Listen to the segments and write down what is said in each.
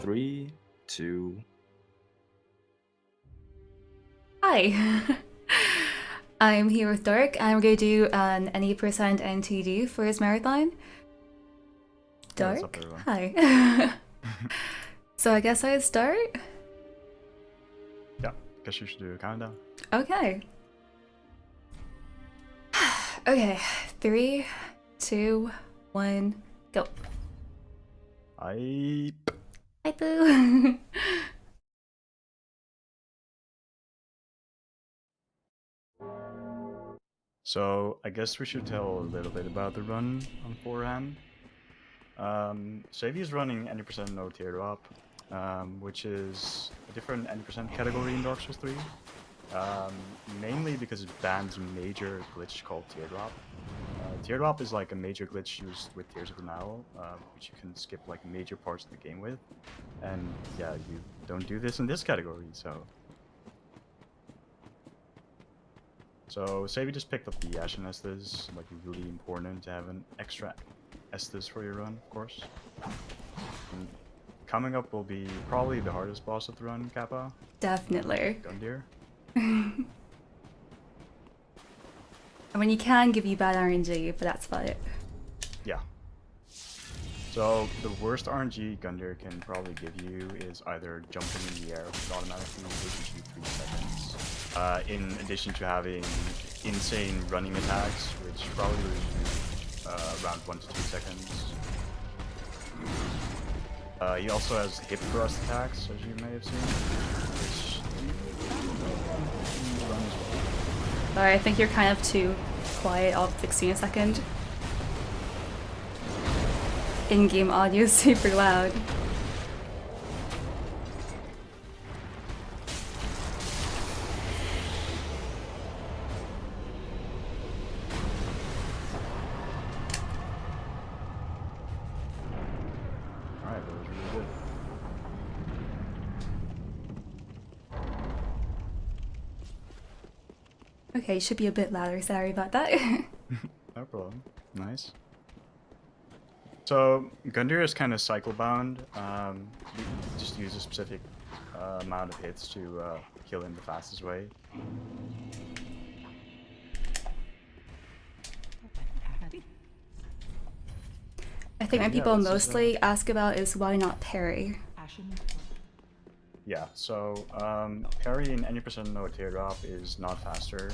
3, 2. Hi, I'm here with Dark. I'm going to do an any percent NTD for his marathon. Yeah, what's up, Dark, everyone? hi. So I guess I start? Yeah, guess you should do a countdown. Okay. Okay, 3, 2, 1, go. I. Hi, Boo. So I guess we should tell a little bit about the run on forehand. Savvy is running 90% no teardrop, which is a different 90% category in Dark Souls 3. Mainly because it bans a major glitch called teardrop. Teardrop is like a major glitch used with Tears of the Nile, which you can skip like major parts of the game with. And yeah, you don't do this in this category, so say we just picked up the Ashen Estes, like really important to have an extra Estes for your run, of course. And coming up will be probably the hardest boss of the run, Kappa. Definitely. Gundyr. I mean, you can give you bad RNG, but that's about it. Yeah. So the worst RNG Gundyr can probably give you is either jumping in the air, which automatically loses you 3 seconds. In addition to having insane running attacks, which probably lose you around 1 to 2 seconds. He also has hip thrust attacks, as you may have seen, which runs well. Sorry, I think you're kind of too quiet. I'll fix you in a second. In-game audio is super loud. Alright, that was really good. Okay, should be a bit louder. Sorry about that. No problem. Nice. So Gundyr is kind of cycle bound. You just use a specific amount of hits to kill him the fastest way. I think what people mostly ask about is why not parry. Yeah, so parry in any percent no teardrop is not faster.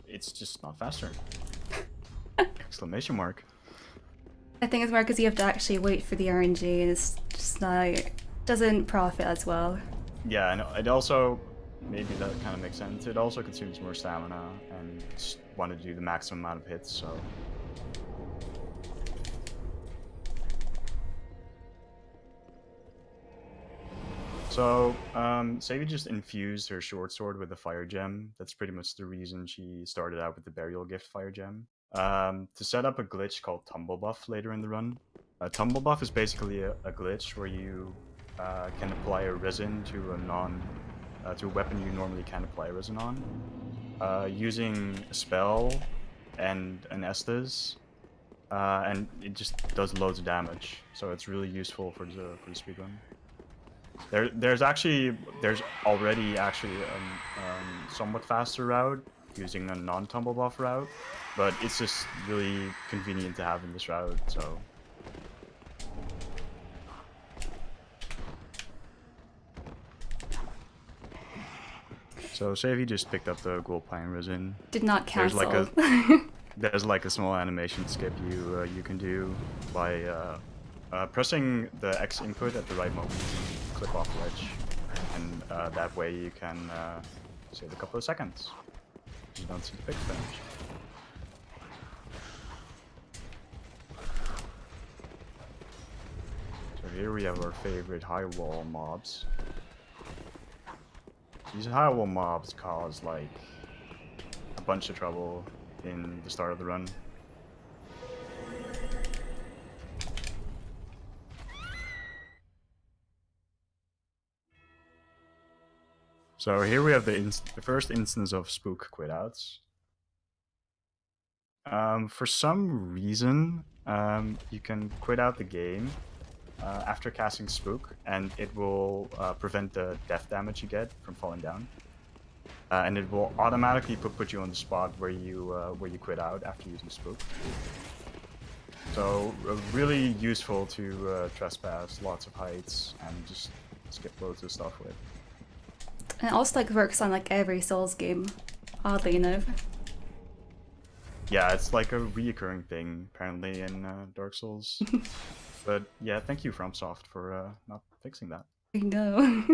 It's just not faster. Exclamation mark. I think it's more because you have to actually wait for the RNG and it's just not, doesn't profit as well. Yeah, and it also, maybe that kind of makes sense, it also consumes more stamina and just want to do the maximum amount of hits, so. So, Savy just infused her short sword with the fire gem. That's pretty much the reason she started out with the burial gift fire gem. To set up a glitch called tumble buff later in the run. Tumble buff is basically a glitch where you can apply a resin to a weapon you normally can't apply resin on, using a spell and an Estes, and it just does loads of damage. So it's really useful for the speedrun. There's already actually a somewhat faster route using a non-tumble buff route, but it's just really convenient to have in this route, so. So say if you just picked up the gold pine resin. Did not cancel. There's like a small animation skip you can do by pressing the X input at the right moment. Clip off ledge, and that way you can save a couple of seconds. You don't see the pick finish. So here we have our favorite high wall mobs. These high wall mobs cause like a bunch of trouble in the start of the run. So here we have the first instance of spook quit outs. For some reason, you can quit out the game after casting Spook, and it will prevent the death damage you get from falling down. And it will automatically put you on the spot where you quit out after using Spook. So really useful to trespass lots of heights and just skip loads of stuff with. And it also like works on like every Souls game, oddly enough. Yeah, it's like a reoccurring thing apparently in Dark Souls. But yeah, thank you FromSoft for not fixing that. No.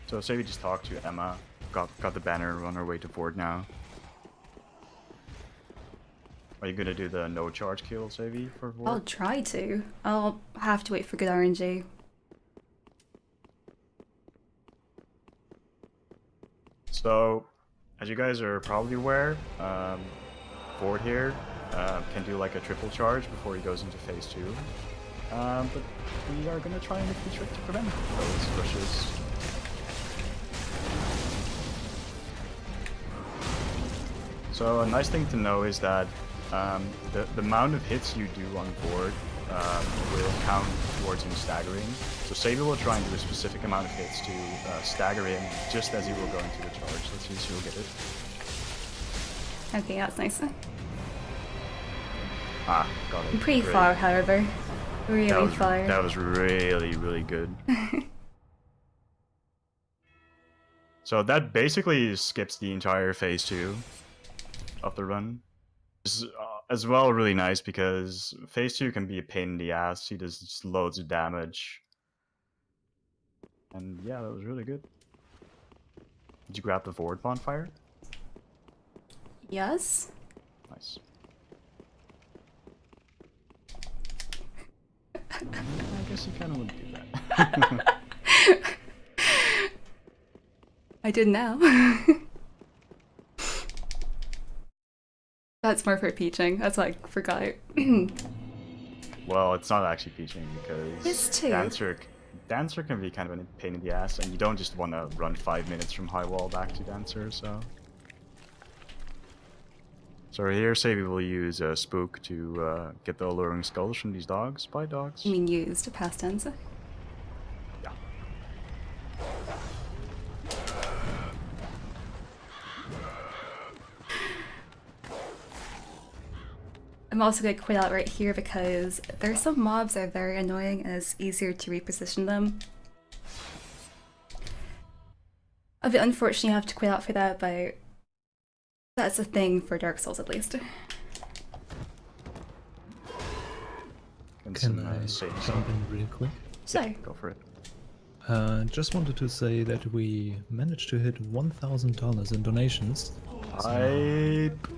So say we just talked to Emma, got the banner on our way to board now. Are you gonna do the no charge kill, Savvy, for board? I'll try to. I'll have to wait for good RNG. So, as you guys are probably aware, Ford here can do like a triple charge before he goes into phase 2. But we are gonna try and make the trick to prevent those pushes. So a nice thing to know is that the amount of hits you do on board will count towards him staggering. So Savior will try and do a specific amount of hits to stagger him just as he will go into the charge. Let's see if he'll get it. Okay, that's nice. Ah, got it. Pretty Great. far, however. Really far. That was really, really good. So that basically skips the entire phase 2 of the run. This is, as well, really nice because phase 2 can be a pain in the ass. He does just loads of damage. And yeah, that was really good. Did you grab the forward bonfire? Yes? Nice. I guess you kind of would do that. I did now. That's more for peaching. That's what I forgot. Well, it's not actually peaching because It's too. Dancer can be kind of a pain in the ass, and you don't just want to run 5 minutes from high wall back to Dancer, so... So here, say we will use Spook to get the alluring skulls from these dogs. Bye, dogs. You mean used, past tense? Yeah. I'm also going to quit out right here because there's some mobs that are very annoying and it's easier to reposition them. A bit unfortunate you have to quit out for that, but that's a thing for Dark Souls at least. Can I jump in real quick? So, Go for it. Just wanted to say that we managed to hit $1,000 in donations. Hype!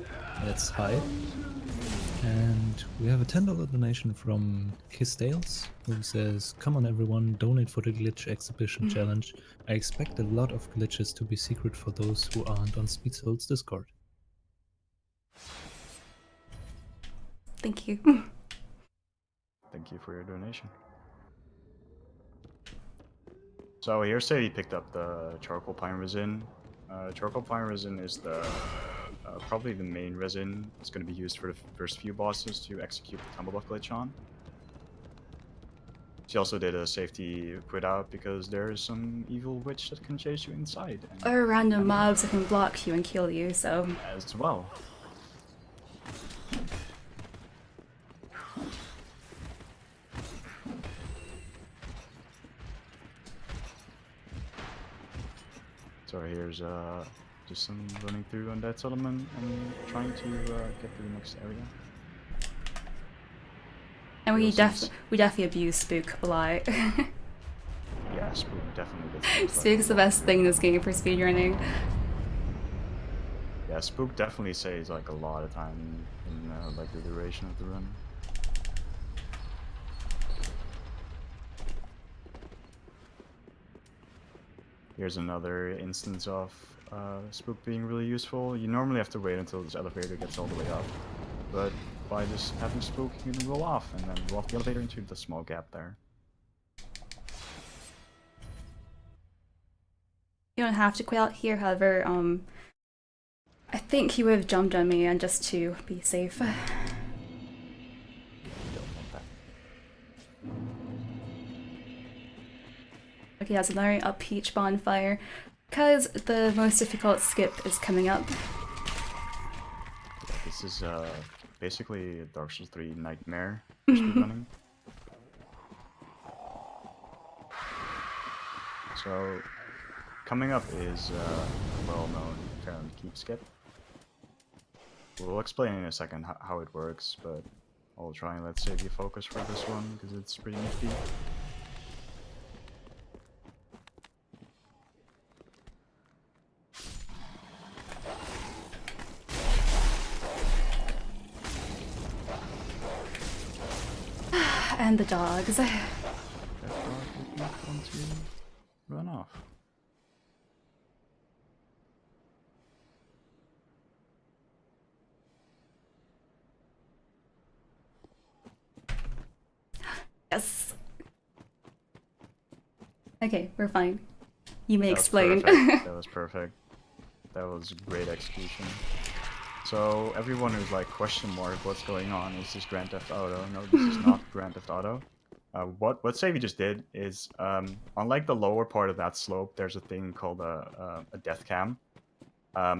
That's high. And we have a $10 donation from Kissdales, who says, "Come on everyone, donate for the glitch exhibition challenge. I expect a lot of glitches to be secret for those who aren't on SpeedSouls Discord." thank you. Thank you for your donation. So here, say he picked up the charcoal pine resin. Charcoal pine resin is the probably the main resin. It's going to be used for the first few bosses to execute the tumble buff glitch on. She also did a safety quit out because there is some evil witch that can chase you inside. Or random mobs that can block you and kill you, so... As well. So here's just some running through on that settlement and trying to get to the next area. And we Wilson's- definitely abuse Spook a lot. Yeah, Spook definitely gets Spook's the best thing in this game for speedrunning. Yeah, Spook definitely saves like a lot of time in like the duration of the run. Here's another instance of Spook being really useful. You normally have to wait until this elevator gets all the way up, but by just having Spook, you can roll off and then roll off the elevator into the small gap there. You don't have to quit out here, however, I think he would have jumped on me and just to be safe. Don't want that. Okay, that's another up peach bonfire, because the most difficult skip is coming up. Yeah, this is basically a Dark Souls 3 nightmare for speedrunning. So, coming up is a well-known Farum Keep skip. We'll explain in a second how it works, but I'll try and let Savvy focus for this one, because it's pretty nifty. And the dogs. That dog did not want to run off. Yes. Okay, we're fine. You may That was explain. perfect. That was perfect. That was great execution. So everyone who's like question mark, what's going on? Is this Grand Theft Auto? No, this is not Grand Theft Auto. What Savvy just did is, unlike the lower part of that slope, there's a thing called a death cam.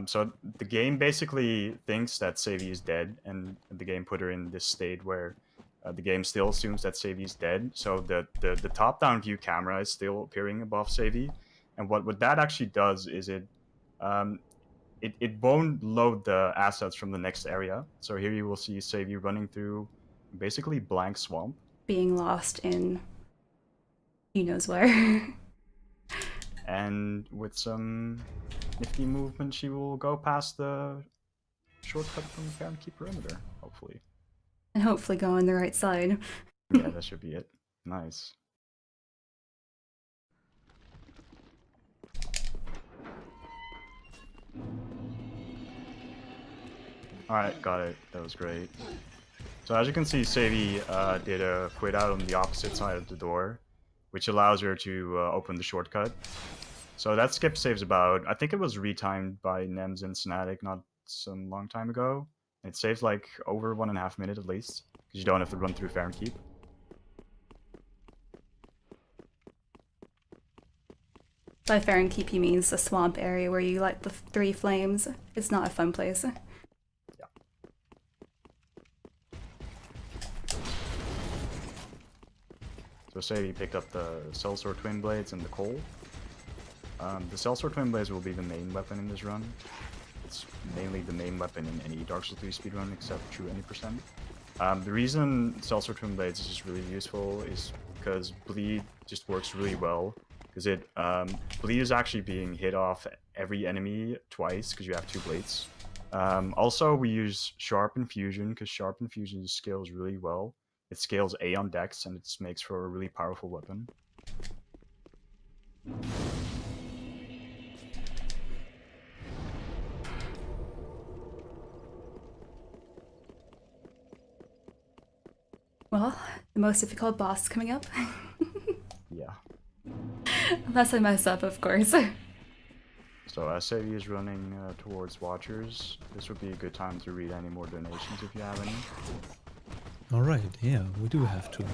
So the game basically thinks that Savvy is dead, and the game put her in this state where the game still assumes that Savvy is dead. So the top-down view camera is still appearing above Savvy, and what that actually does is it won't load the assets from the next area. So here you will see Savvy running through basically blank swamp. Being lost in who knows where. And with some nifty movement, she will go past the shortcut from the Farum Keep perimeter, hopefully. And hopefully go on the right side. Yeah, that should be it. Nice. Alright, got it. That was great. So as you can see, Savvy did a quit out on the opposite side of the door, which allows her to open the shortcut. So that skip saves about, I think it was retimed by Nems and Snatic not some long time ago. It saves like over 1.5 minutes at least, because you don't have to run through Farum Keep. By Farum Keep, he means the swamp area where you light the 3 flames. It's not a fun place. So Savvy picked up the Sellsword Twin Blades and the coal. The Sellsword Twin Blades will be the main weapon in this run. It's mainly the main weapon in any Dark Souls 3 speedrun except True Any Percent. The reason Sellsword Twin Blades is just really useful is because Bleed just works really well. Because Bleed is actually being hit off every enemy twice because you have 2 blades. Also, we use Sharp Infusion because Sharp Infusion scales really well. It scales A on dex, and it makes for a really powerful weapon. Well, the most difficult boss coming up. Yeah. Unless I mess up, of course. So as Savvy is running towards Watchers, this would be a good time to read any more donations if you have any. Alright, yeah, we do have to.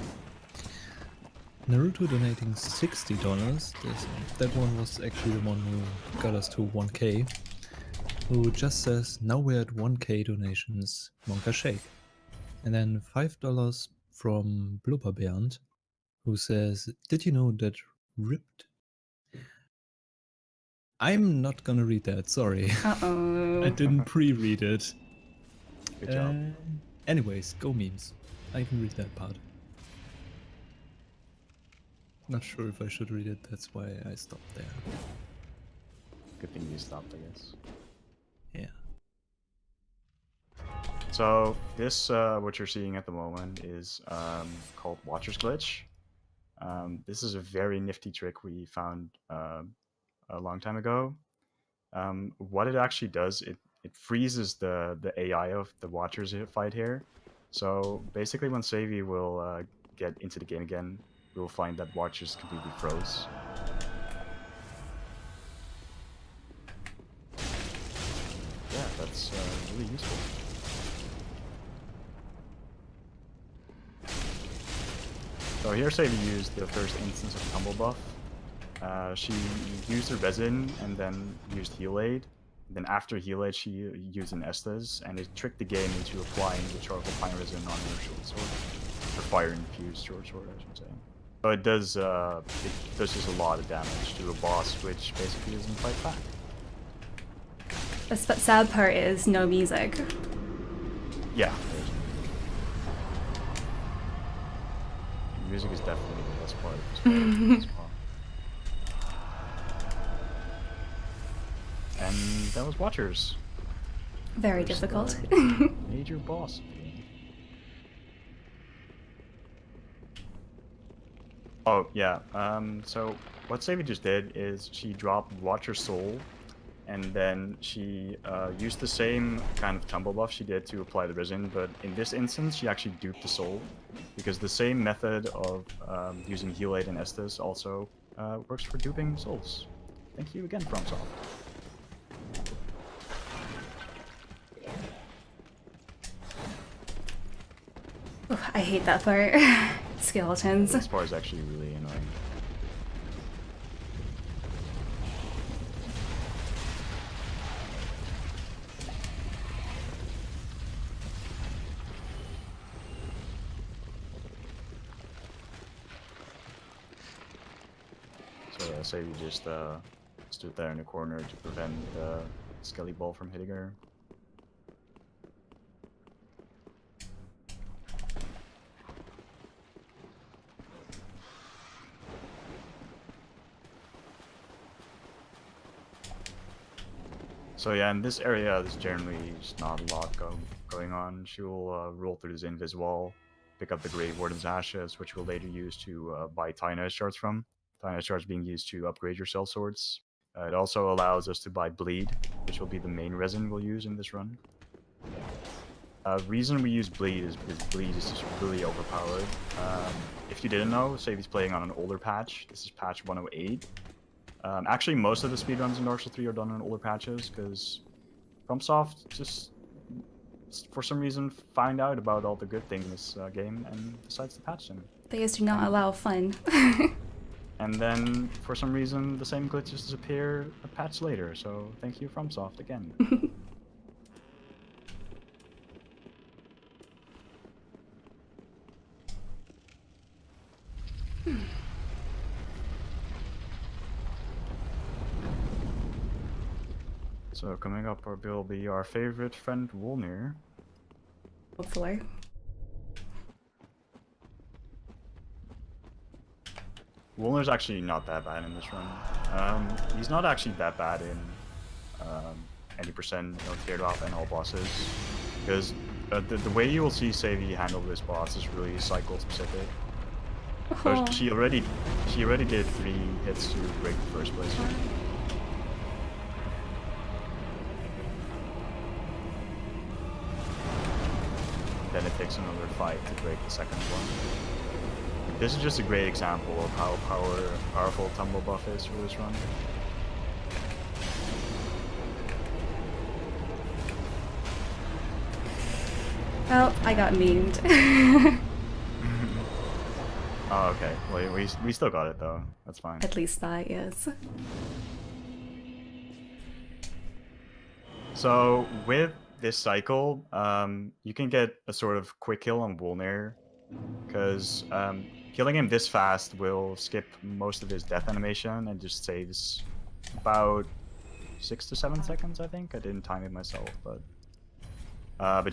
Naruto donating $60. That one was actually the one who got us to 1k. Who just says, now we're at 1k donations, Monka Shake. And then $5 from Blubber Bernd, who says, did you know that ripped? I'm not gonna read that, sorry. Uh-oh. I didn't pre-read it. Good job. Anyways, go memes. I can read that part. Not sure if I should read it, that's why I stopped there. Good thing you stopped, I guess. Yeah. So this, what you're seeing at the moment is called Watcher's Glitch. This is a very nifty trick we found a long time ago. What it actually does, it freezes the AI of the Watchers fight here. So basically when Savvy will get into the game again, we will find that Watchers completely froze. that's really useful. So here Savvy used the first instance of Tumble Buff. She used her resin and then used Heal Aid. Then after Heal Aid, she used an Estes, and it tricked the game into applying the Charcoal Pine Resin on her short sword. Or Fire Infused short sword, I should say. So it does just a lot of damage to a boss, which basically doesn't fight back. The sad part is no music. Yeah, music is definitely the best part of this part as well. And that was Watchers. Very difficult. Major boss. Oh, yeah. So what Savvy just did is she dropped Watcher's Soul, and then she used the same kind of tumble buff she did to apply the resin, but in this instance she actually duped the soul, because the same method of using Heal Aid and Estes also works for duping souls. Thank you again, FromSoft. I hate that part. Skeletons. This part is actually really annoying. So yeah, say we just stood there in the corner to prevent the Skelly Ball from hitting her. So yeah, in this area, there's generally just not a lot going on. She will roll through this invis wall, pick up the Great Warden's Ashes, which we'll later use to buy Tyness shards from. Tyness shards being used to upgrade your cell swords. It also allows us to buy Bleed, which will be the main resin we'll use in this run. Reason we use Bleed is because Bleed is just really overpowered. If you didn't know, Savvy's playing on an older patch. This is patch 108. Actually, most of the speedruns in Dark Souls 3 are done on older patches, because FromSoft just, for some reason, find out about all the good things in this game and decides to patch them. They just do not allow fun. And then, for some reason, the same glitches disappear a patch later, so thank you, FromSoft, again. So coming up will be our favorite friend Wolnir. Hopefully. Wolnir's actually not that bad in this run. He's not actually that bad in any percent teardrop and all bosses, because the way you will see Savvy handle this boss is really cycle specific. So she already did 3 hits to break the first place. Then it takes another fight to break the second one. This is just a great example of how powerful Tumble Buff is for this run. Oh, I got memed. Oh, okay. Well, we still got it though. That's fine. At least that, yes. So with this cycle, you can get a sort of quick kill on Wolnir, because killing him this fast will skip most of his death animation and just saves about 6 to 7 seconds, I think. I didn't time it myself, but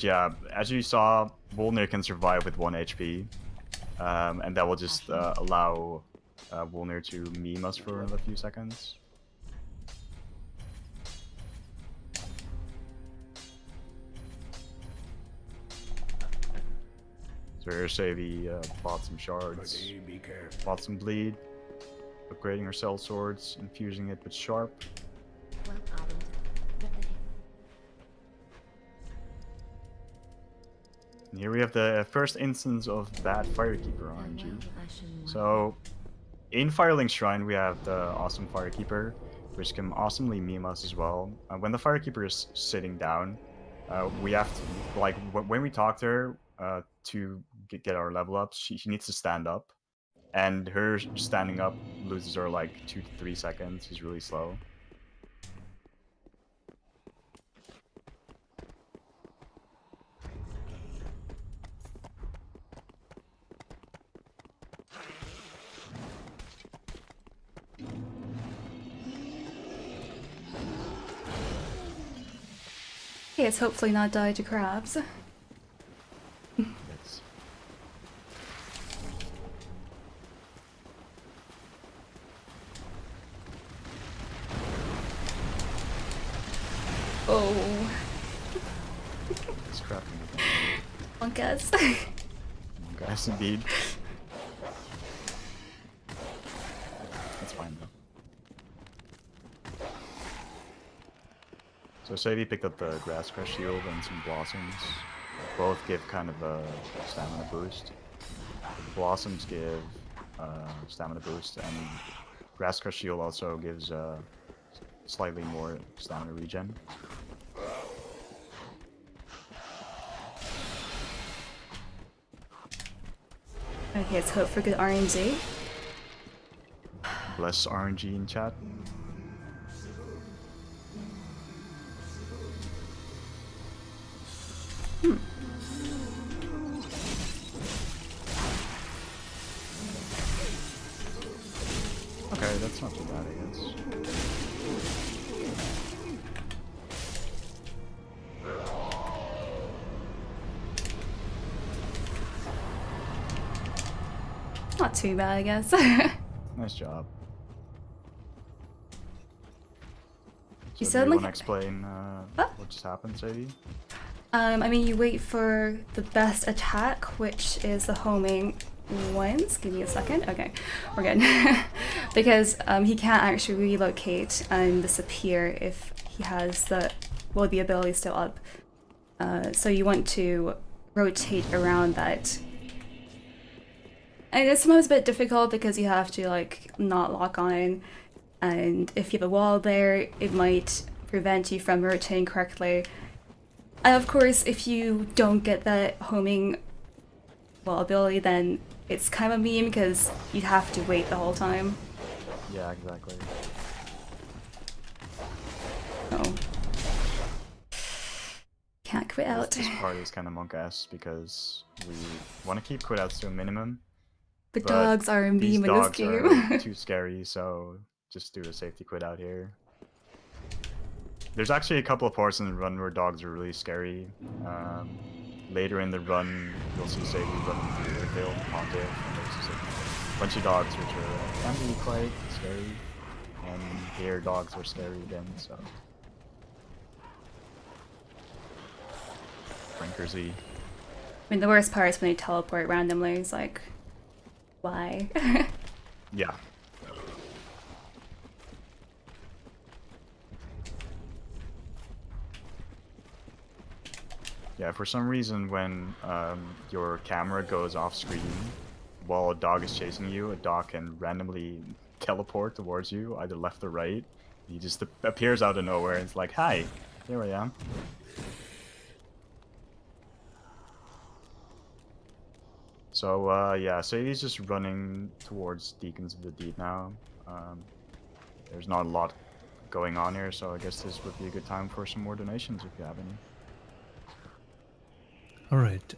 yeah, as you saw, Wolnir can survive with 1 HP, and that will just allow Wolnir to meme us for a few seconds. So here Savvy bought some shards, bought some bleed, upgrading her cell swords, infusing it with sharp. And here we have the first instance of bad Firekeeper RNG. So in Firelink Shrine we have the awesome Firekeeper, which can awesomely meme us as well. When the Firekeeper is sitting down, we have to, like, when we talk to her to get our level ups, she needs to stand up. And her standing up loses her like 2 to 3 seconds. She's really slow. Okay, it's hopefully not die to crabs. It's... Oh. It's crap. Monkas. Guys, indeed. That's fine though. So Savvy picked up the Grass Crush Shield and some Blossoms. Both give kind of a stamina boost. The Blossoms give stamina boost, and Grass Crush Shield also gives slightly more stamina regen. Okay, let's hope for good RNG. Bless RNG in chat. Okay, that's not too bad, I guess. Not too bad, I guess. Nice job. You So said do you like- want to explain what just happened, Sadie? I mean, you wait for the best attack, which is the homing once. Give me a second. Okay, we're good. Because he can't actually relocate and disappear if he has the ability still up. So you want to rotate around that. And it's sometimes a bit difficult because you have to like not lock on, and if you have a wall there, it might prevent you from rotating correctly. And of course, if you don't get that homing ability, then it's kind of a meme because you'd have to wait the whole time. Yeah, exactly. Oh. Can't quit out. This part is kind of monk-ass because we want to keep quit outs to a minimum. The but dogs are a meme these in this dogs game. are too scary, so just do a safety quit out here. There's actually a couple of parts in the run where dogs are really scary. Later in the run, you'll see Sadie running through the field, Pontiff, and there's just a bunch of dogs which are can be quite scary. And here, dogs are scary again, so. Frankersy. I mean, the worst part is when they teleport randomly. It's like, why? Yeah. Yeah, for some reason when your camera goes off screen while a dog is chasing you, a dog can randomly teleport towards you, either left or right. He just appears out of nowhere and it's like, hi, here I am. So yeah, Sadie's just running towards Deacons of the Deep now. There's not a lot going on here, so I guess this would be a good time for some more donations if you have any. Alright,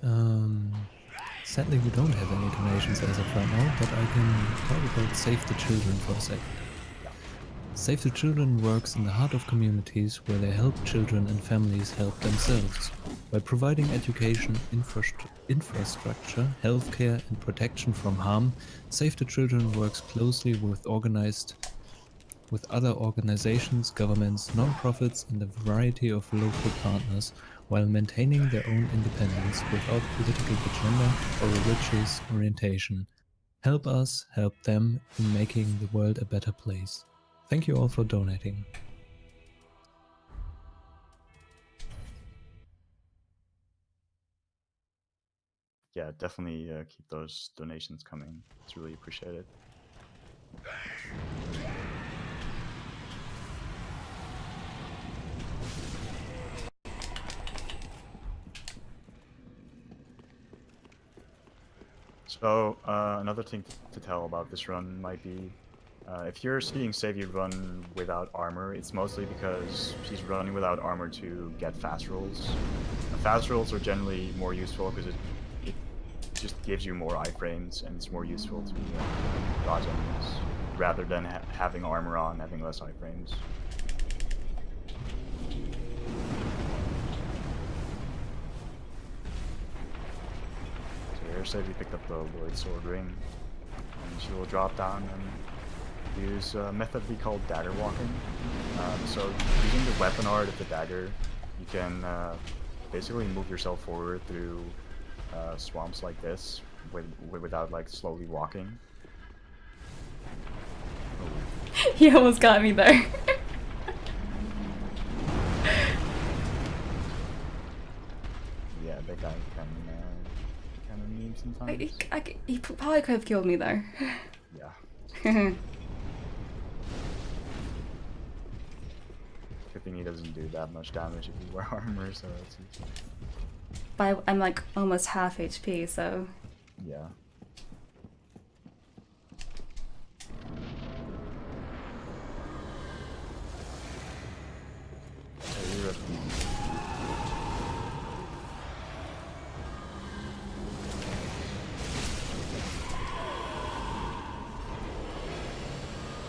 sadly we don't have any donations as of right now, but I can talk about Save the Children for a second. Save the Children works in the heart of communities where they help children and families help themselves. By providing education, infrastructure, healthcare and protection from harm, Save the Children works closely with other organizations, governments, non-profits and a variety of local partners while maintaining their own independence without political agenda or religious orientation. Help us help them in making the world a better place. Thank you all for donating. Yeah, definitely keep those donations coming. It's really appreciated. So, another thing to tell about this run might be, if you're seeing Savvy run without armor, it's mostly because she's running without armor to get fast rolls. Fast rolls are generally more useful because it just gives you more iframes, and it's more useful to dodge enemies, rather than having armor on, having less iframes. So here, Savvy picked up the Lord Sword Ring, and she will drop down and use a method we call dagger walking. So using the weapon art of the dagger, you can basically move yourself forward through swamps like this without like slowly walking. He almost got me there. Yeah, that guy kind of mean sometimes. He probably could have killed me there. Yeah. Good thing he doesn't do that much damage if you wear armor, so that's easy. But I'm like almost half HP, so. Yeah.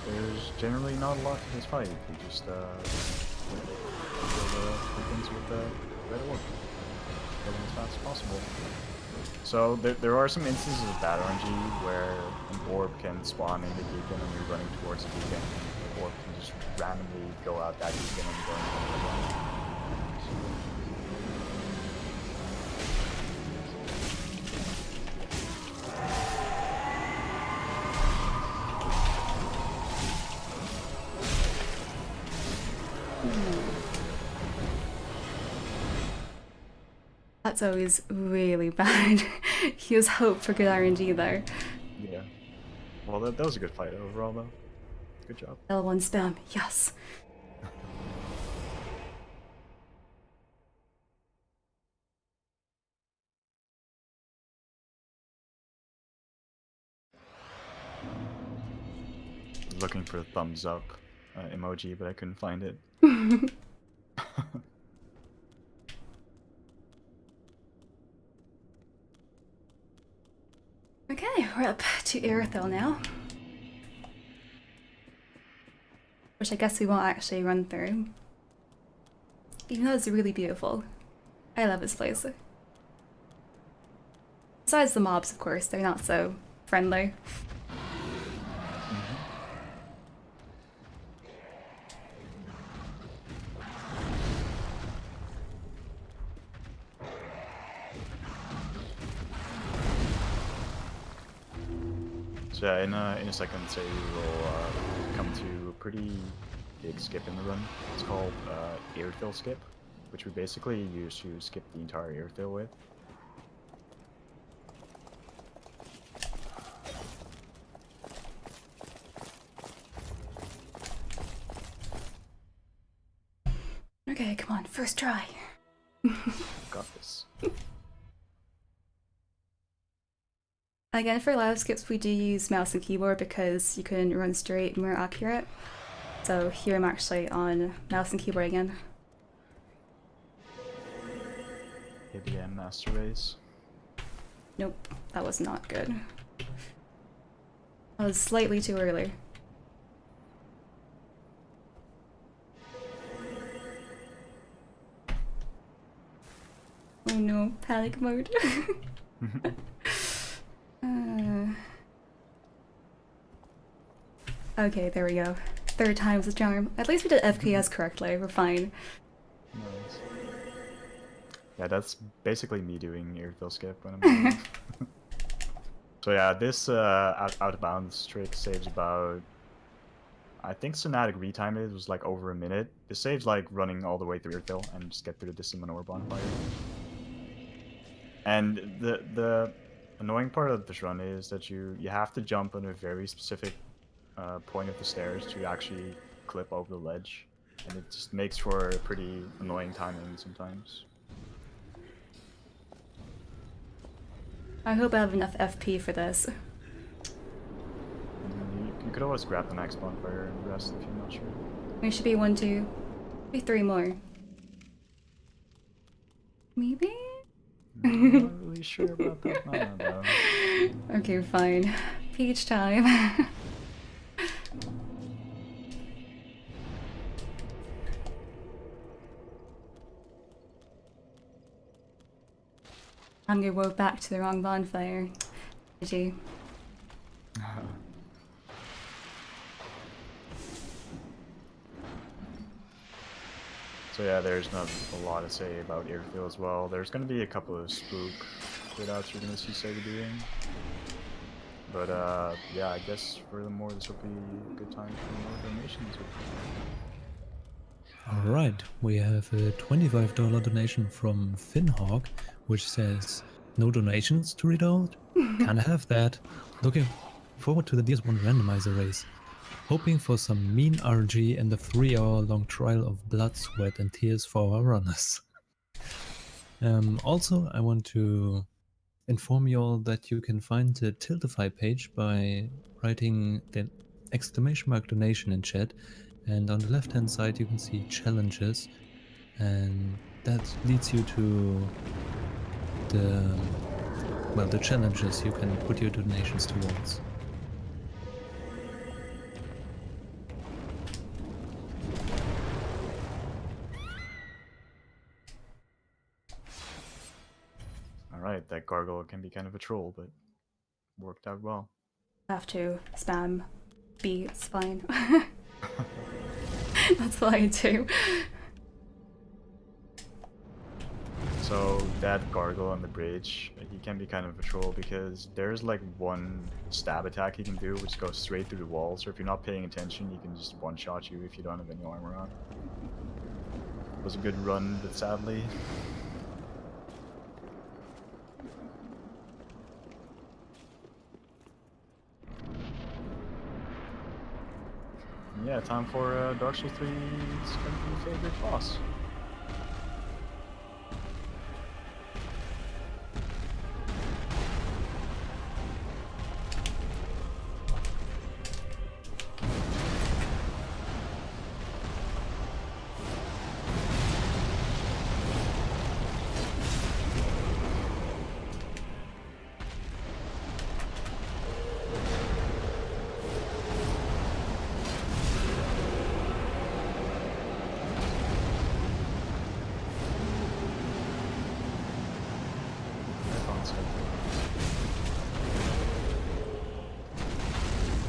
There's generally not a lot to this fight. We just kill the things with the red orb. Kill them as fast as possible. So there are some instances of bad RNG where an orb can spawn in the beacon and you're running towards the beacon. The orb can just randomly go out that beacon and go into the one. That's always really bad. Here's hope for good RNG there. Yeah. Well, that was a good fight overall, though. Good job. L1 spam, yes. Looking for a thumbs up emoji, but I couldn't find it. Okay, we're up to Irithyll now. Which I guess we won't actually run through. Even though it's really beautiful. I love this place. Besides the mobs, of course, they're not so friendly. So yeah, in a second, say we will come to a pretty big skip in the run. It's called Irithyll skip, which we basically use to skip the entire Irithyll with. Okay, come on, first try. Got this. Again, for live skips, we do use mouse and keyboard because you can run straight and more accurate. So here I'm actually on mouse and keyboard again. ABM Master Race. Nope, that was not good. I was slightly too early. Oh no, panic mode. Okay, there we go. Third time's the charm. At least we did FPS correctly, we're fine. Nice. Yeah, that's basically me doing Irithyll skip when I'm doing it. So yeah, this out of bounds trick saves about, I think Sonatic retime it was like over a minute. This saves like running all the way through Irithyll and just get through the Discimanor bonfire. And the annoying part of this run is that you have to jump on a very specific point of the stairs to actually clip over the ledge, and it just makes for a pretty annoying timing sometimes. I hope I have enough FP for this. You could always grab the next bonfire and rest if you're not sure. There should be 1, 2, maybe 3 more. Maybe? I'm not really sure about that mana though. Okay, fine. Peach time. I'm gonna walk back to the wrong bonfire. GG. So yeah, there's not a lot to say about Airfield as well. There's going to be a couple of spook quit-outs you're going to see Sega doing. But yeah, I guess furthermore this will be a good time for more donations. Alright, we have a $25 donation from Finhawk, which says, no donations to read out? Can't have that. Looking forward to the DS1 randomizer race. Hoping for some mean RNG and a 3-hour-long trial of blood, sweat and tears for our runners. Also, I want to inform you all that you can find the Tiltify page by writing the !! donation in chat, and on the left hand side you can see challenges, and that leads you to the challenges you can put your donations towards. Alright, that gargoyle can be kind of a troll, but worked out well. Have to spam B, it's fine. That's what I do. So that gargoyle on the bridge, he can be kind of a troll because there's like one stab attack he can do which goes straight through the wall, so if you're not paying attention he can just one-shot you if you don't have any armor on. It was a good run, but sadly... Yeah, time for Dark Souls 3's gonna be your favorite boss.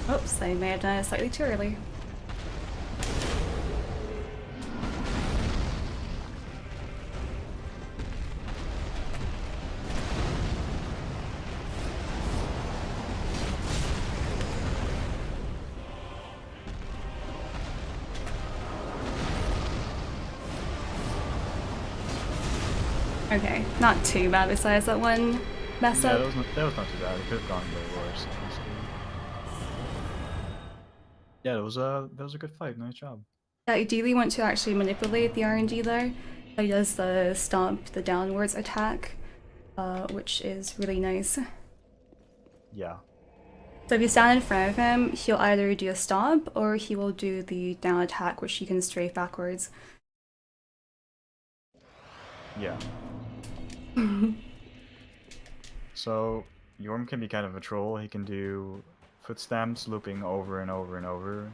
Oops, I may have done it slightly too early. Okay, not too bad besides that one mess Yeah, up. that was not too bad. It could have gone way worse, honestly. Yeah, that was a good fight. Nice job. Yeah, ideally want to actually manipulate the RNG there. He does the stomp, the downwards attack, which is really nice. Yeah. So if you stand in front of him, he'll either do a stomp or he will do the down attack, which you can strafe backwards. Yeah. So Yorm can be kind of a troll. He can do foot stamps looping over and over and over,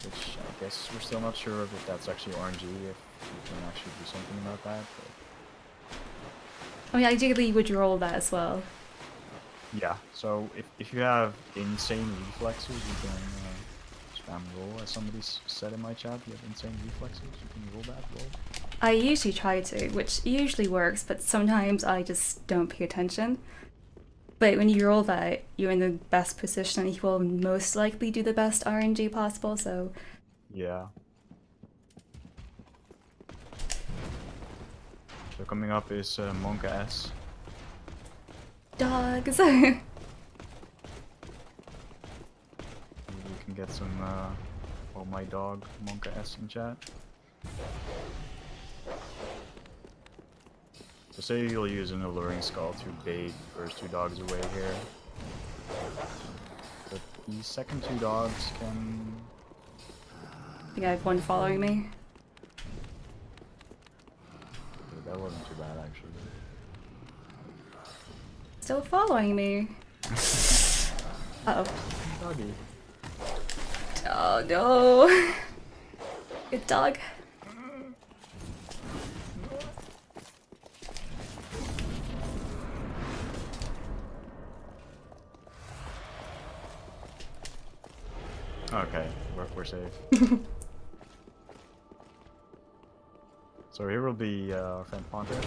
which I guess we're still not sure if that's actually RNG, if you can actually do something about that. But... I mean, ideally you would roll that as well. Yeah, so if you have insane reflexes, you can spam roll, as somebody said in my chat. You have insane reflexes, you can roll that roll. I usually try to, which usually works, but sometimes I just don't pay attention. But when you roll that, you're in the best position and he will most likely do the best RNG possible, so... Yeah. So coming up is Monka S. Dogs! We can get some, oh my dog, Monka S in chat. So say you'll use an alluring skull to bait the first 2 dogs away here. But the second 2 dogs can... I think I have one following me. That wasn't too bad actually. Still following me. Uh-oh. Doggy. Oh no. Good dog. Okay, we're safe. So here will be our friend Ponte, which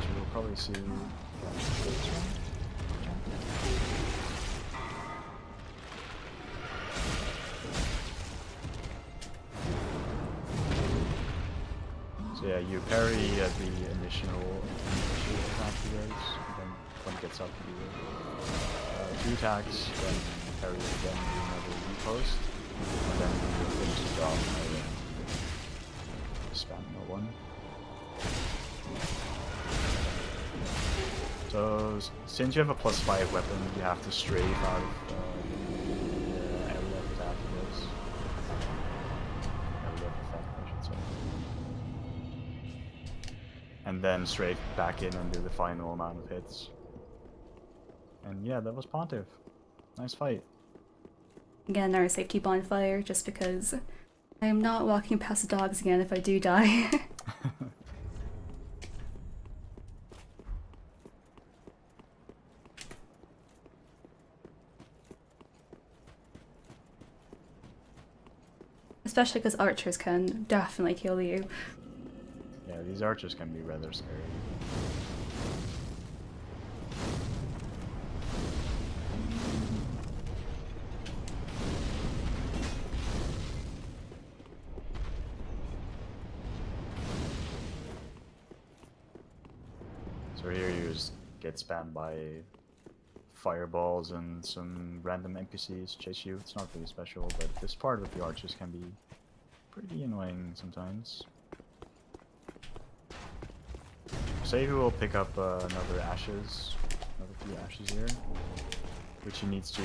you will probably see. So yeah, you parry at the initial attack he does, and then when it gets up you 2 attacks, then parry it again, do another repost, and then you finish the job by spamming L1. So since you have a +5 weapon, you have to strafe out of the area of attack he does. Area of effect, I should say. And then strafe back in and do the final amount of hits. And yeah, that was Pontiff. Nice fight. Again, our safety bonfire, just because I am not walking past the dogs again if I do die. Especially because archers can definitely kill you. Yeah, these archers can be rather scary. So here you just get spammed by fireballs and some random NPCs chase you. It's not really special, but this part with the archers can be pretty annoying sometimes. Savvy will pick up another few ashes here, which he needs to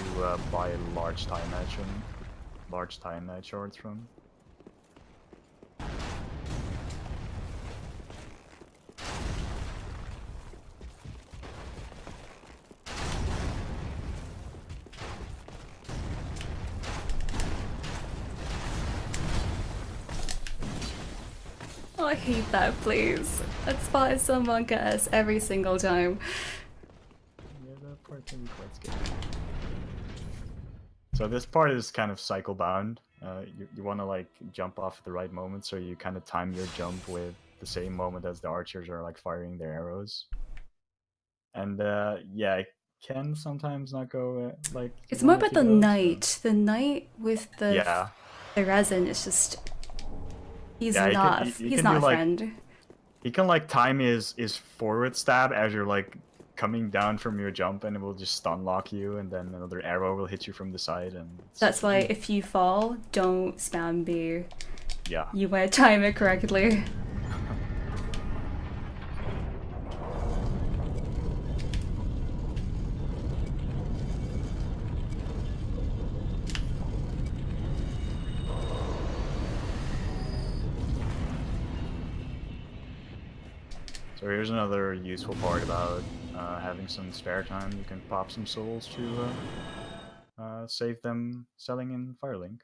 buy large time edge shards from. Oh, I hate that, please. That spot is so monk-ass every single time. Yeah, that part can be quite scary. So this part is kind of cycle bound. You want to like jump off at the right moment, so you kind of time your jump with the same moment as the archers are like firing their arrows. And yeah, it can sometimes not go like. It's more about the knight. So. The knight with the resin is just. He's not a friend. He can like time his forward stab as you're like coming down from your jump, and it will just stun lock you, and then another arrow will hit you from the side, and that's why if you fall, don't spam B. Yeah. You want to time it correctly. So here's another useful part about having some spare time. You can pop some souls to save them selling in Firelink.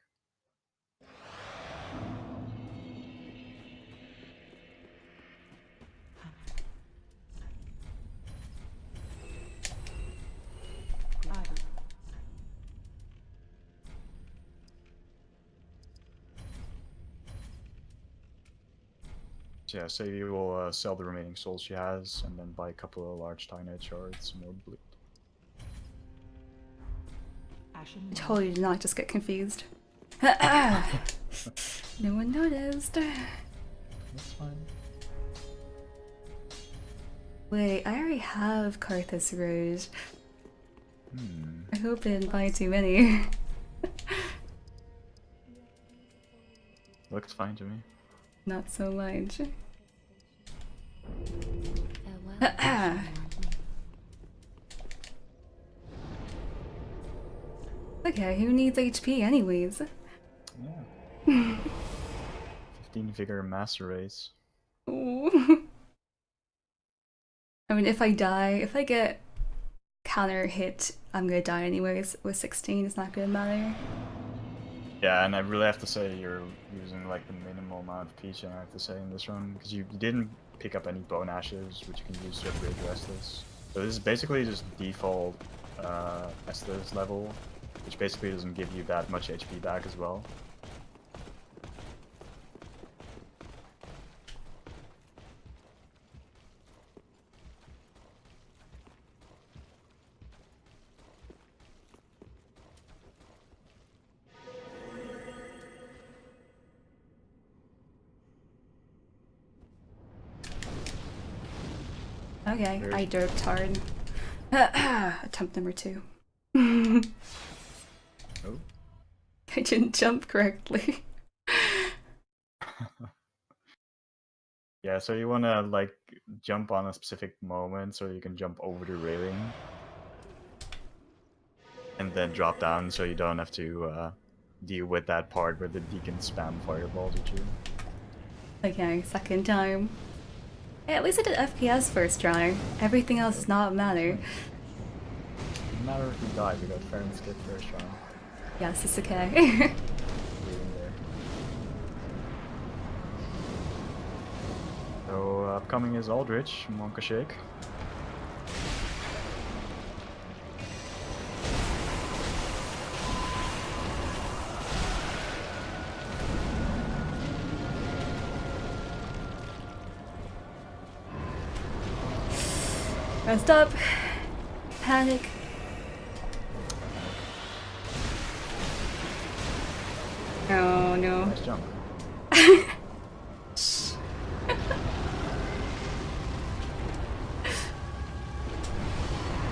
So yeah, Savvy will sell the remaining souls she has, and then buy a couple of large Tynite shards, some more blue. I totally did not just get confused. No one noticed. That's fine. Wait, I already have Karthus Rose. I hope I didn't buy too many. Looks fine to me. Not so much. Okay, who needs HP anyways? Yeah. 15-figure master race. Ooh. I mean, if I die, if I get counter hit, I'm gonna die anyways. With 16, it's not gonna matter. Yeah, and I really have to say you're using like the minimal amount of peach, I have to say, in this run, because you didn't pick up any bone ashes, which you can use to upgrade your Estus. So this is basically just default Estus level, which basically doesn't give you that much HP back as well. Okay, Very- I derped hard. Attempt number 2. I Oh. didn't jump correctly. Yeah, so you want to like jump on a specific moment so you can jump over the railing and then drop down so you don't have to deal with that part where the deacon spam fireballs at you. Okay, second time. Hey, at least I did FPS first try. Everything else does not matter. No matter if you die, we got fair and skip first round. Yes, it's okay. Leaving there. So upcoming is Aldrich, Monka Shake. Rest up. Panic. Oh no. Nice jump.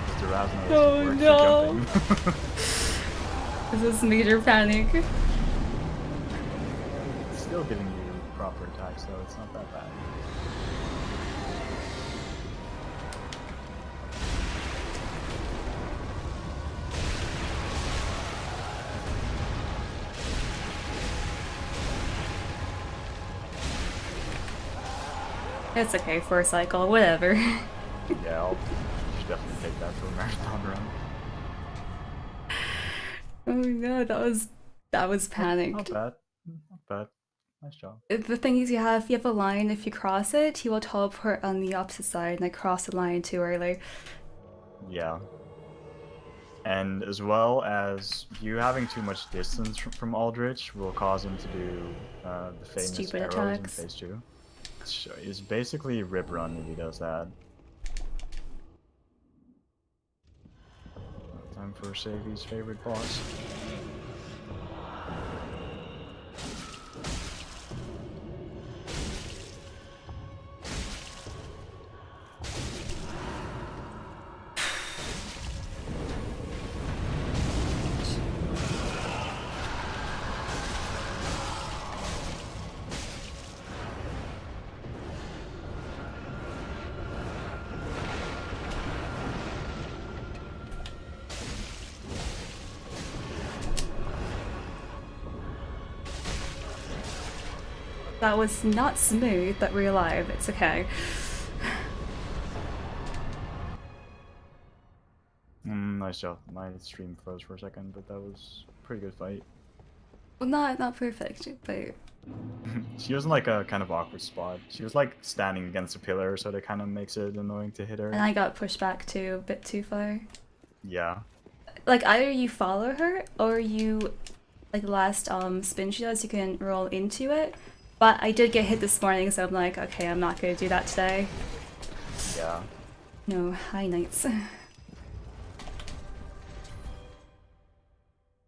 Mr. Rasmus Oh, works no. for jumping. This is major panic. It's still giving you proper attacks though, it's not that bad. It's okay for a cycle, whatever. Yeah, I'll should definitely take that for a marathon run. Oh no, that was panicked. Not bad. Not bad. Nice job. The thing is, you have a line. If you cross it, he will teleport on the opposite side, and I crossed the line too early. Yeah. And as well as you having too much distance from Aldrich will cause him to do the famous Stupid arrows attacks. in phase 2. It's basically rip run if he does that. Time for Sayvi's favorite boss. That was not smooth, but we're alive. It's okay. Nice job. My stream froze for a second, but that was a pretty good fight. Well, not perfect, but She was in like a kind of awkward spot. She was like standing against a pillar, so that kind of makes it annoying to hit her. and I got pushed back too, a bit too far. Yeah. Like either you follow her or you, like the last spin she does, you can roll into it. But I did get hit this morning, so I'm like, okay, I'm not gonna do that today. Yeah. No, high nights.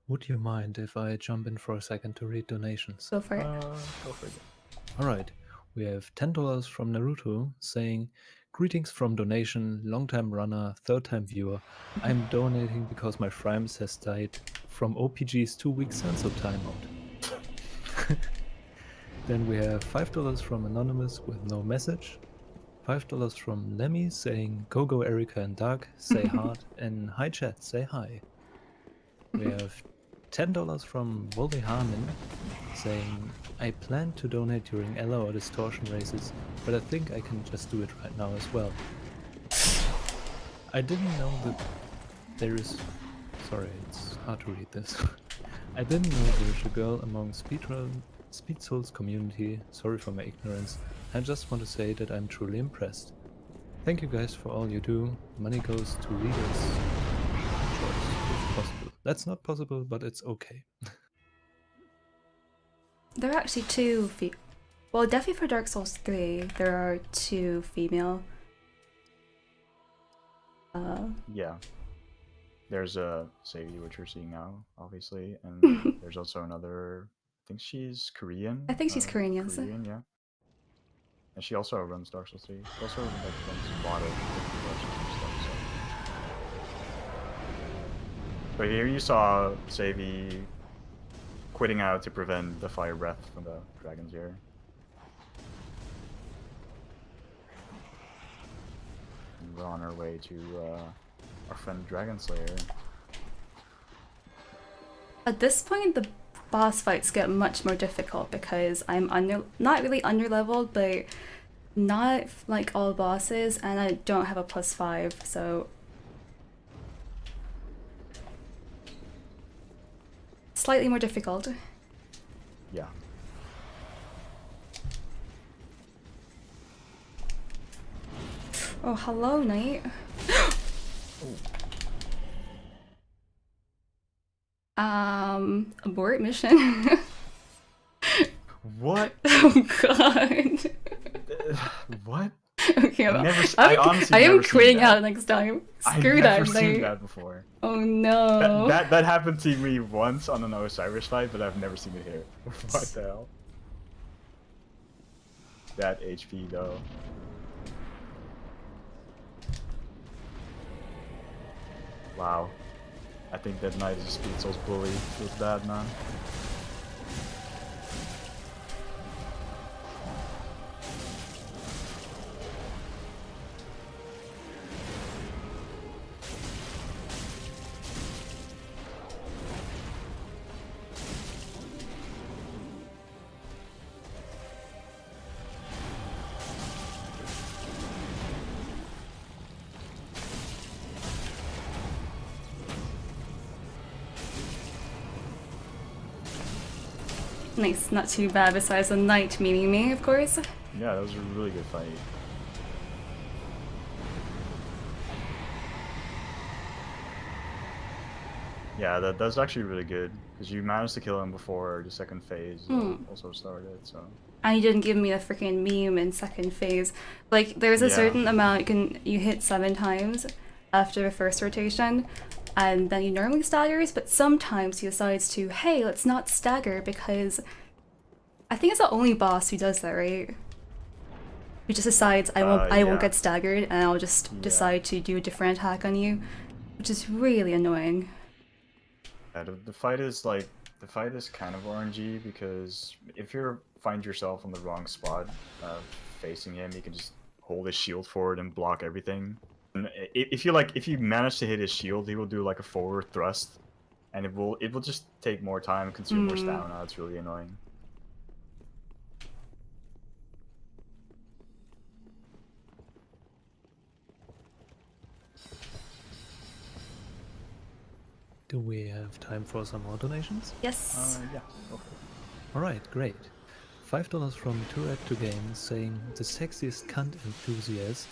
Would you mind if I jump in for a second to read donations? Go for it. Go for it. Alright, we have $10 from Naruto saying, greetings from donation, long-time runner, third-time viewer. I'm donating because my Frimes has died from OPG's 2-week sensor timeout. Then we have $5 from Anonymous with no message. $5 from Lemmy saying, go Erica and Doug, say hard, and hi chat, say hi. We have $10 from Wole Harmon saying, I plan to donate during Ella or Distortion races, but I think I can just do it right now as well. I didn't know that there is... Sorry, it's hard to read this. I didn't know there's a girl among Speed Souls community. Sorry for my ignorance. I just want to say that I'm truly impressed. Thank you guys for all you do. Money goes to readers' choice, if possible. That's not possible, but it's okay. There are actually two well, definitely for Dark Souls 3, there are 2 female. Yeah. There's a Sadie, which we're seeing now, obviously, and there's also another. I think she's Korean. I think she's Korean, yes. Korean, yeah. And she also runs Dark Souls 3. She also like runs a lot of different stuff. So. But here you saw Savy quitting out to prevent the fire breath from the dragons here. And we're on our way to our friend Dragon Slayer. At this point, the boss fights get much more difficult because I'm not really under-leveled, but not like all bosses, and I don't have a +5, so slightly more difficult. Yeah. Oh, hello, Knight. Abort mission. What? Oh god. What? Okay, I honestly I am never seen quitting that. out next time. Screw I've that, never seen Knight. that before. Oh no. That happened to me once on an Osiris fight, but I've never seen it here. What the hell? That HP though. Wow. I think that Knight is a Speed Souls bully. Feels bad, man. Nice, not too bad besides the Knight meeting me, of course. Yeah, that was a really good fight. Yeah, that's actually really good, because you managed to kill him before the second phase also started, so... And he didn't give me a freaking meme in second phase. Like, there's a certain amount you hit 7 times after the first rotation, and then he normally staggers, but sometimes he decides to, hey, let's not stagger, because I think it's the only boss who does that, right? Who just decides, I won't get staggered, and I'll just decide to do a different attack on you, which is really annoying. Yeah, the fight is like, the fight is kind of RNG, because if you find yourself on the wrong spot facing him, you can just hold his shield forward and block everything. And if you manage to hit his shield, he will do like a forward thrust, and it will just take more time, consume more stamina. It's really annoying. Do we have time for some more donations? Yes. Yeah, go for it. Alright, great. $5 from 2Act2Game saying the sexiest cunt enthusiast.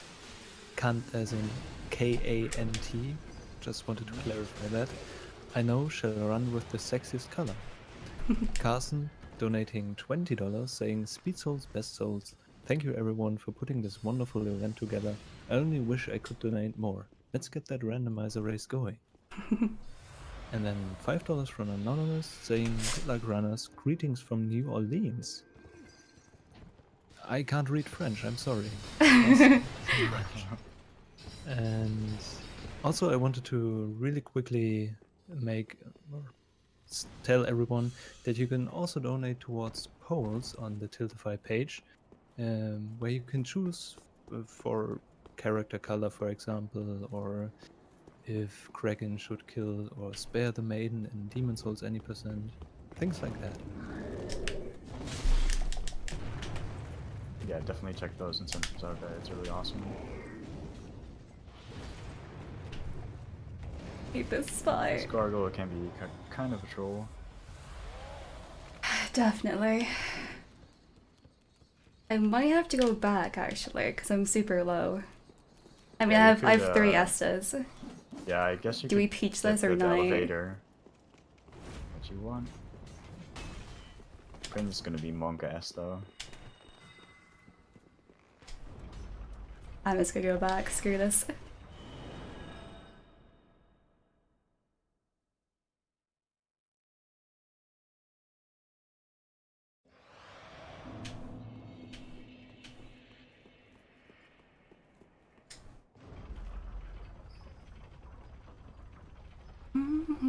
Cunt as in K-A-N-T. Just wanted to clarify that. I know shall run with the sexiest color. Carson donating $20 saying Speed Souls, best souls. Thank you everyone for putting this wonderful event together. I only wish I could donate more. Let's get that randomizer race going. And then $5 from Anonymous saying good luck runners, greetings from New Orleans. I can't read French, I'm sorry. And also I wanted to really quickly tell everyone that you can also donate towards polls on the Tiltify page, where you can choose for character color, for example, or if Kraken should kill or spare the maiden in Demon Souls any percent, things like that. Yeah, definitely check those incentives out there. It's really awesome. Hate this This fight. gargoyle can be kind of a troll. Definitely. I might have to go back actually, because I'm super low. I mean, Yeah, I have 3 could, Estes. Yeah, I guess you Do could we peach get this or the not? elevator. What you want? Prince is gonna be Monka S though. I'm just gonna go back. Screw this.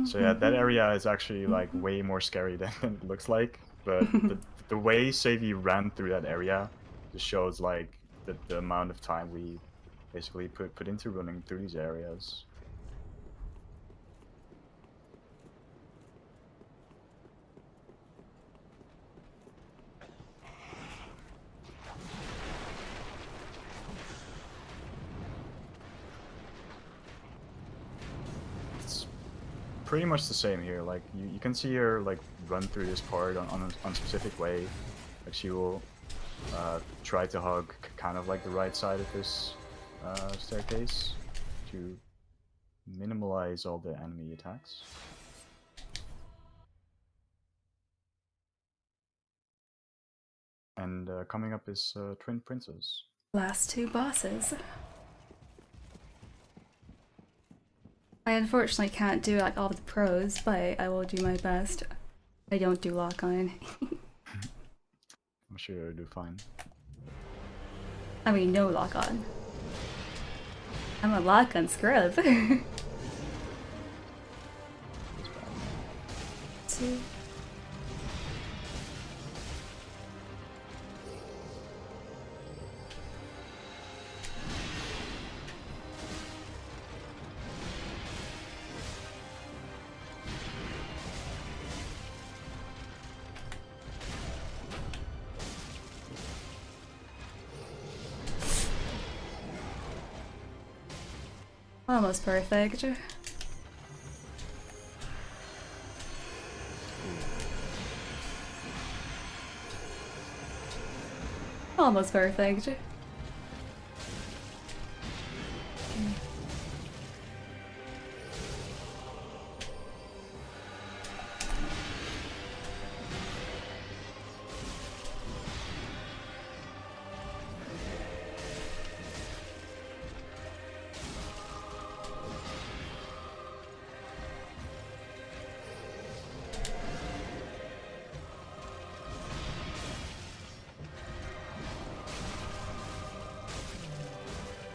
So yeah, that area is actually like way more scary than it looks like. But the way Savy ran through that area just shows like the amount of time we basically put into running through these areas. It's pretty much the same here. Like you can see her like run through this part on a specific way. Like she will try to hug kind of like the right side of this staircase to minimize all the enemy attacks. And coming up is Twin Princes. Last 2 bosses. I unfortunately can't do like all the pros, but I will do my best. I don't do lock-on. I'm sure you'll do fine. I mean, no lock-on. I'm a lock-on scrub. 2. Almost perfect. Almost perfect.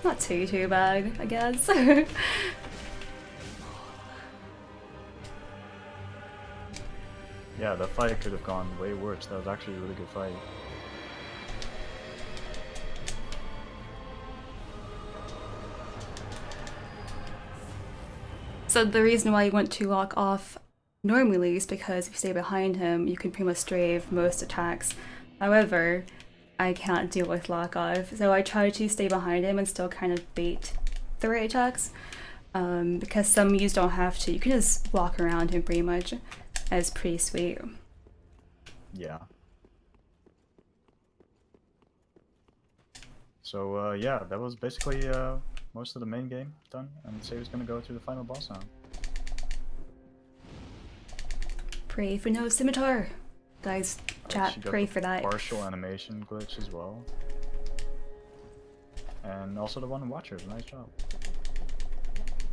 Not too bad, I guess. Yeah, the fight could have gone way worse. That was actually a really good fight. So the reason why you want to lock off normally is because if you stay behind him, you can pretty much strafe most attacks. However, I can't deal with lock off, so I try to stay behind him and still kind of bait the right attacks. Because some use don't have to. You can just walk around him pretty much. It's pretty sweet. Yeah. So yeah, that was basically most of the main game done, and Save's gonna go to the final boss now. Pray for no scimitar. Guys, chat, She got pray the for that. partial animation glitch as well. And also the one Watchers, nice job.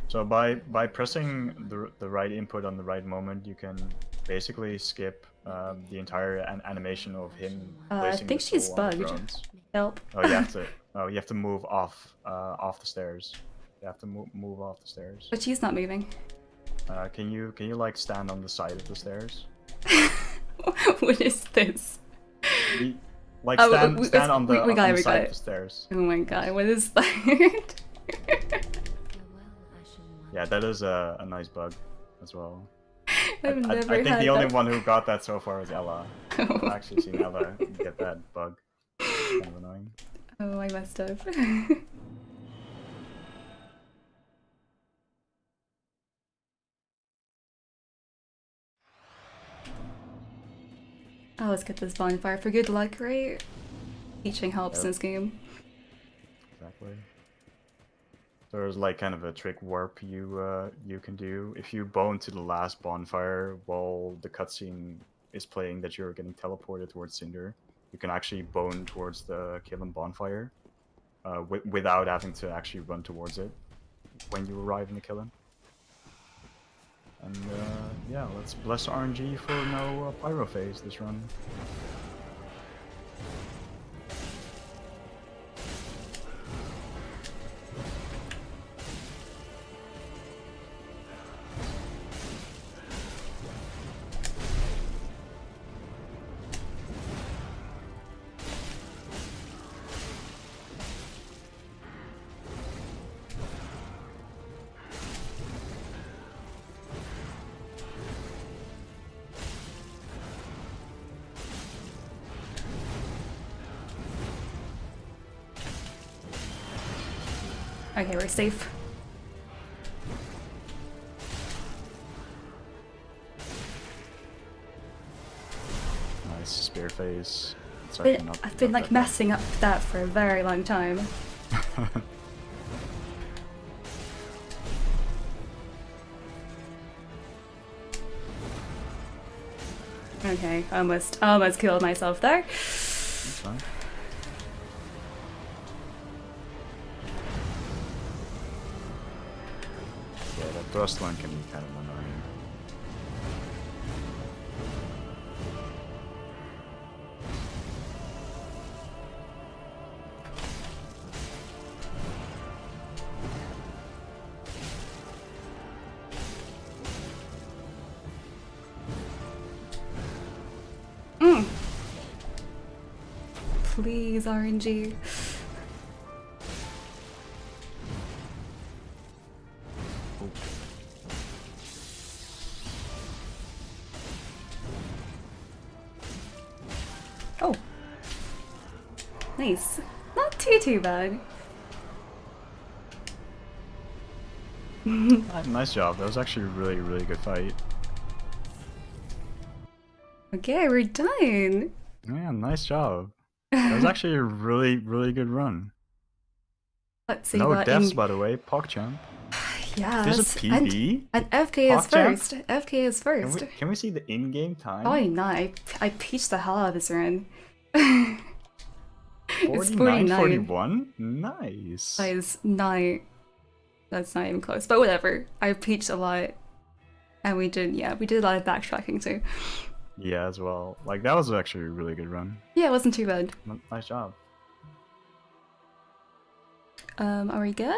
So by pressing the right input on the right moment, you can basically skip the entire animation of him I placing think the she's soul on the bugged. thrones. Help. Oh, you have to. Oh, you have to move off the stairs. You have to move off the stairs. But she's not moving. Can you like stand on the side of the stairs? What is this? Like Oh, stand on the we got on it, the we got side it. of the stairs. Oh my god, what is that? Yeah, that is a nice bug as well. I've never I think had the only that. one who got that so far was Ella. I've actually seen Ella get that bug. It's kind of annoying. Oh, I messed up. Oh, let's get this bonfire for good luck, right? Teaching helps in this game. Exactly. There's like kind of a trick warp you can do. If you bone to the last bonfire while the cutscene is playing that you're getting teleported towards Cinder, you can actually bone towards the Kiln bonfire without having to actually run towards it when you arrive in the Kiln. And yeah, let's bless RNG for no pyro phase this run. Okay, we're safe. Nice spear phase. I've been like messing up that for a very long time. Okay, almost killed myself there. That's fine. Yeah, that thrust one can be kind of annoying. Please, RNG. Oh. Nice. Not too bad. Nice job. That was actually a really good fight. Okay, we're done. Yeah, nice job. That was actually a really good run. Let's see No what deaths, by the way. PogChamp. Yeah, There's a PB. and FK is PogChamp? first. FK is first. Can we see the in-game time? Probably not. I peached the hell out of this run. 49-41? Nice. That is not. That's not even close. But whatever. I peached a lot, and we did a lot of backtracking too. Yeah, as well. Like, that was actually a really good run. Yeah, it wasn't too bad. Nice job. Are we good?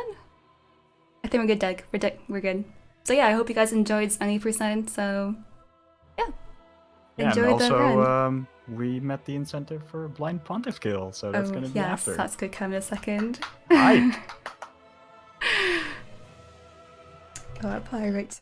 I think we're good, Doug. We're good. So yeah, I hope you guys enjoyed 90%. So yeah, enjoy and the run. also we met the incentive for blind pontiff kill, so that's gonna be after. Yes, that's good. Come in a second. Hi. Oh, pirate.